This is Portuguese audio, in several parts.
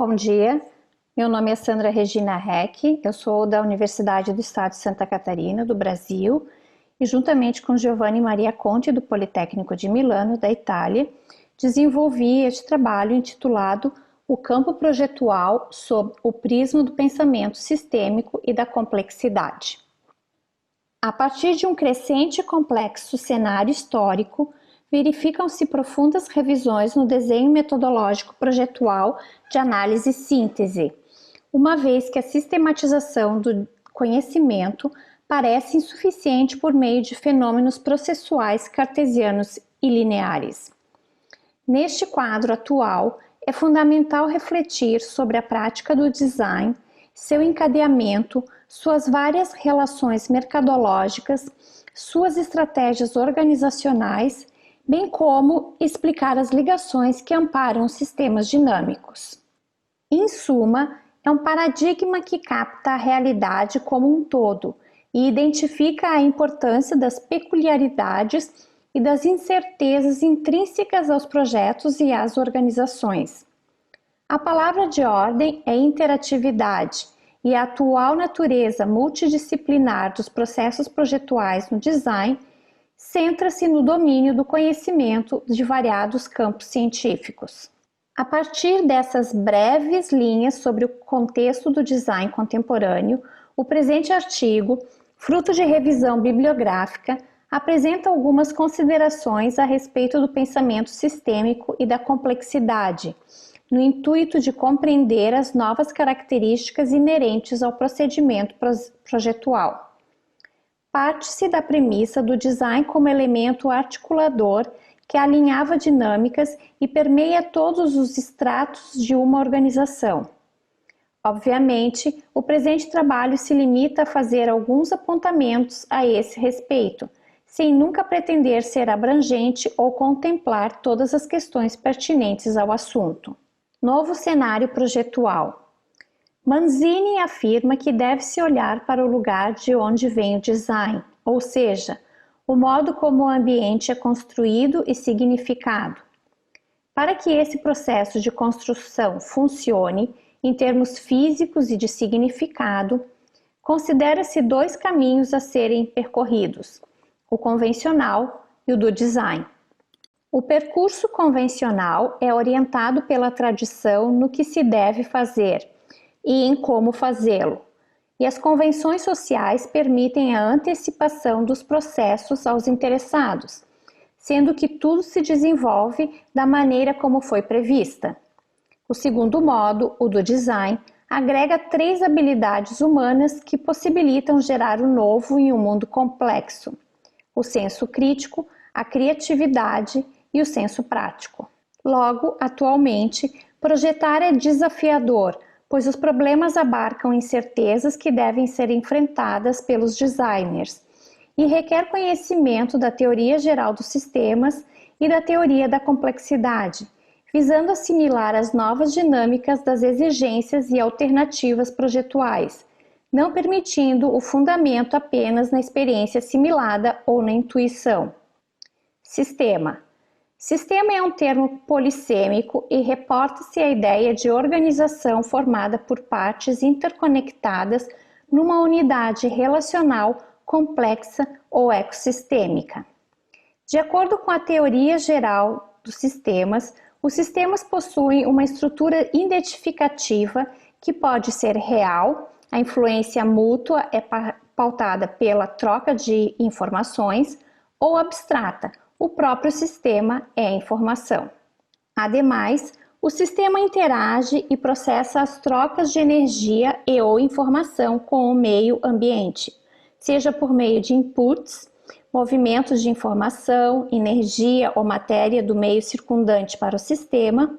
Bom dia, meu nome é Sandra Regina Heck, eu sou da Universidade do Estado de Santa Catarina, do Brasil, e juntamente com Giovanni Maria Conti, do Politécnico de Milano, da Itália, desenvolvi este trabalho intitulado O Campo Projetual sob o prisma do pensamento sistêmico e da complexidade. A partir de um crescente e complexo cenário histórico, verificam-se profundas revisões no desenho metodológico projetual de análise e síntese, uma vez que a sistematização do conhecimento parece insuficiente por meio de fenômenos processuais cartesianos e lineares. Neste quadro atual, é fundamental refletir sobre a prática do design, seu encadeamento, suas várias relações mercadológicas, suas estratégias organizacionais, bem como explicar as ligações que amparam os sistemas dinâmicos. Em suma, é um paradigma que capta a realidade como um todo e identifica a importância das peculiaridades e das incertezas intrínsecas aos projetos e às organizações. A palavra de ordem é interatividade, e a atual natureza multidisciplinar dos processos projetuais no design centra-se no domínio do conhecimento de variados campos científicos. A partir dessas breves linhas sobre o contexto do design contemporâneo, o presente artigo, fruto de revisão bibliográfica, apresenta algumas considerações a respeito do pensamento sistêmico e da complexidade, no intuito de compreender as novas características inerentes ao procedimento projetual. Parte-se da premissa do design como elemento articulador que alinhava dinâmicas e permeia todos os estratos de uma organização. Obviamente, o presente trabalho se limita a fazer alguns apontamentos a esse respeito, sem nunca pretender ser abrangente ou contemplar todas as questões pertinentes ao assunto. Novo cenário projetual. Manzini afirma que deve-se olhar para o lugar de onde vem o design, ou seja, o modo como o ambiente é construído e significado. Para que esse processo de construção funcione, em termos físicos e de significado, considera-se dois caminhos a serem percorridos, o convencional e o do design. O percurso convencional é orientado pela tradição no que se deve fazer e em como fazê-lo, e as convenções sociais permitem a antecipação dos processos aos interessados, sendo que tudo se desenvolve da maneira como foi prevista. O segundo modo, o do design, agrega 3 habilidades humanas que possibilitam gerar o novo em um mundo complexo: o senso crítico, a criatividade e o senso prático. Logo, atualmente, projetar é desafiador, pois os problemas abarcam incertezas que devem ser enfrentadas pelos designers e requer conhecimento da teoria geral dos sistemas e da teoria da complexidade, visando assimilar as novas dinâmicas das exigências e alternativas projetuais, não permitindo o fundamento apenas na experiência assimilada ou na intuição. Sistema. Sistema é um termo polissêmico e reporta-se à ideia de organização formada por partes interconectadas numa unidade relacional complexa ou ecossistêmica. De acordo com a teoria geral dos sistemas, os sistemas possuem uma estrutura identificativa que pode ser real, a influência mútua é pautada pela troca de informações, ou abstrata, o próprio sistema é a informação. Ademais, o sistema interage e processa as trocas de energia e ou informação com o meio ambiente, seja por meio de inputs, movimentos de informação, energia ou matéria do meio circundante para o sistema,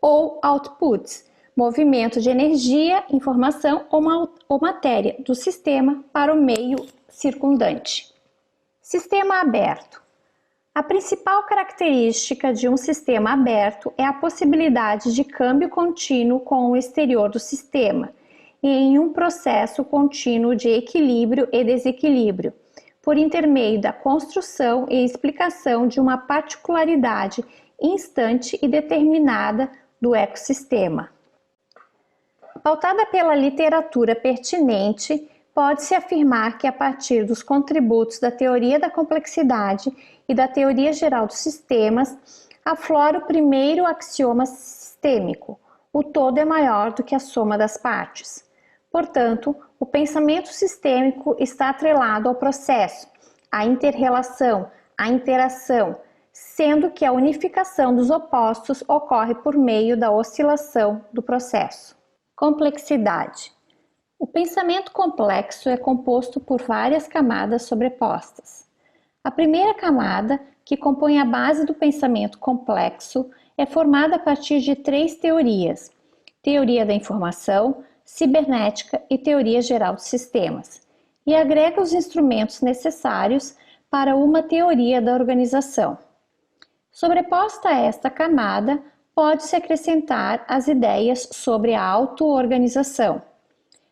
ou outputs, movimento de energia, informação ou matéria do sistema para o meio circundante. Sistema aberto. A principal característica de um sistema aberto é a possibilidade de câmbio contínuo com o exterior do sistema, e em um processo contínuo de equilíbrio e desequilíbrio, por intermédio da construção e explicação de uma particularidade instante e determinada do ecossistema. Pautada pela literatura pertinente, pode-se afirmar que, a partir dos contributos da teoria da complexidade e da teoria geral dos sistemas, aflora o primeiro axioma sistêmico: o todo é maior do que a soma das partes. Portanto, o pensamento sistêmico está atrelado ao processo, à inter-relação, à interação, sendo que a unificação dos opostos ocorre por meio da oscilação do processo. Complexidade. O pensamento complexo é composto por várias camadas sobrepostas. A primeira camada, que compõe a base do pensamento complexo, é formada a partir de 3 teorias: teoria da informação, cibernética e teoria geral dos sistemas, e agrega os instrumentos necessários para uma teoria da organização. Sobreposta a esta camada, pode-se acrescentar as ideias sobre a auto-organização.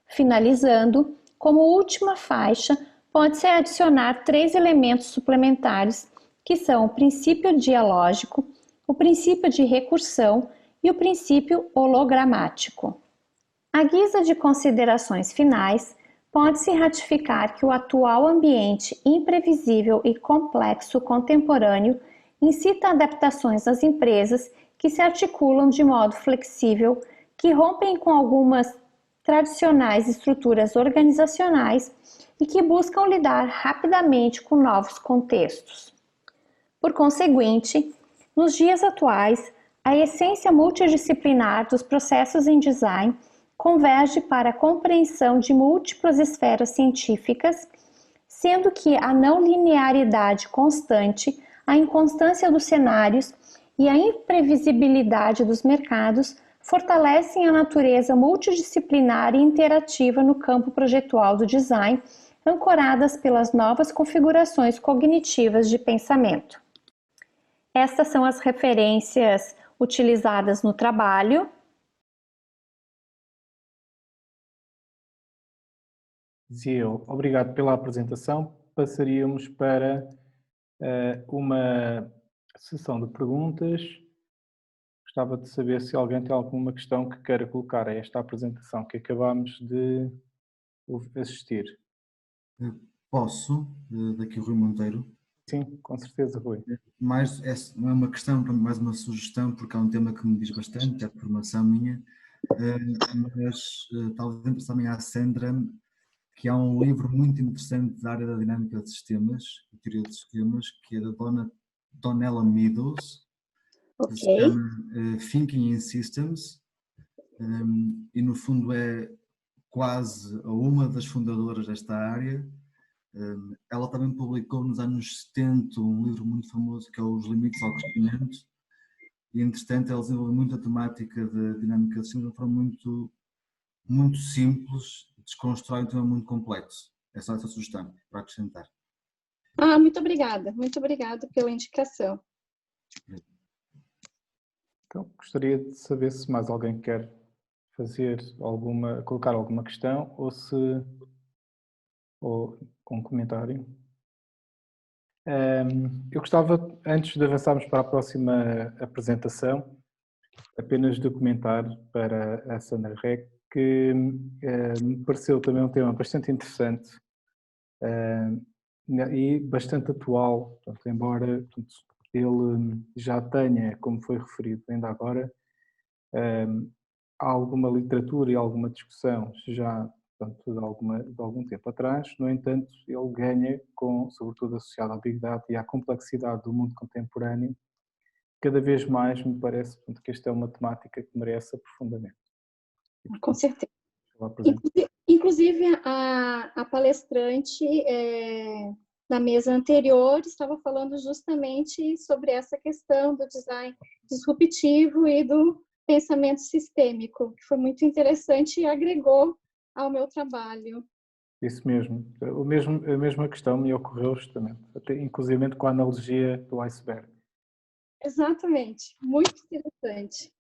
Finalizando, como última faixa, pode-se adicionar 3 elementos suplementares, que são o princípio dialógico, o princípio de recursão e o princípio hologramático. À guisa de considerações finais, pode-se ratificar que o atual ambiente imprevisível e complexo contemporâneo incita adaptações das empresas que se articulam de modo flexível, que rompem com algumas tradicionais estruturas organizacionais e que buscam lidar rapidamente com novos contextos. Por conseguinte, nos dias atuais, a essência multidisciplinar dos processos em design converge para a compreensão de múltiplas esferas científicas, sendo que a não linearidade constante, a inconstância dos cenários e a imprevisibilidade dos mercados fortalecem a natureza multidisciplinar e interativa no campo projetual do design, ancoradas pelas novas configurações cognitivas de pensamento. Estas são as referências utilizadas no trabalho. Zio, obrigado pela apresentação. Passaríamos para uma sessão de perguntas. Gostava de saber se alguém tem alguma questão que queira colocar a esta apresentação que acabámos de assistir. Posso, daqui o Rui Monteiro. Sim, com certeza, Rui. Essa não é uma questão, mais uma sugestão, porque é um tema que me diz bastante, é de formação minha, mas talvez interesse também à Sandra, que há um livro muito interessante da área da dinâmica de sistemas, de teoria de sistemas, que é da Donella Meadows, que se chama Thinking in Systems, e no fundo é quase uma das fundadoras desta área. Ela também publicou nos anos 70 um livro muito famoso que é Os Limites ao Crescimento, e entretanto ela desenvolveu muito a temática da dinâmica de sistemas de uma forma muito simples, desconstrói um tema muito complexo. É só essa sugestão para acrescentar. Muito obrigada pela indicação. Então, gostaria de saber se mais alguém quer colocar alguma questão ou um comentário. Eu gostava, antes de avançarmos para a próxima apresentação, apenas de comentar para a Sandra Rec que me pareceu também um tema bastante interessante e bastante atual, portanto, embora ele já tenha, como foi referido ainda agora, alguma literatura e alguma discussão já, portanto, de algum tempo atrás. No entanto, ele ganha, sobretudo associado à Big Data e à complexidade do mundo contemporâneo, cada vez mais me parece, portanto, que esta é uma temática que merece aprofundamento. E, portanto, com certeza. Inclusive, a palestrante na mesa anterior estava falando justamente sobre essa questão do design disruptivo e do pensamento sistêmico, que foi muito interessante e agregou ao meu trabalho. Isso mesmo. A mesma questão me ocorreu justamente, inclusive com a analogia do iceberg. Exatamente. Muito interessante.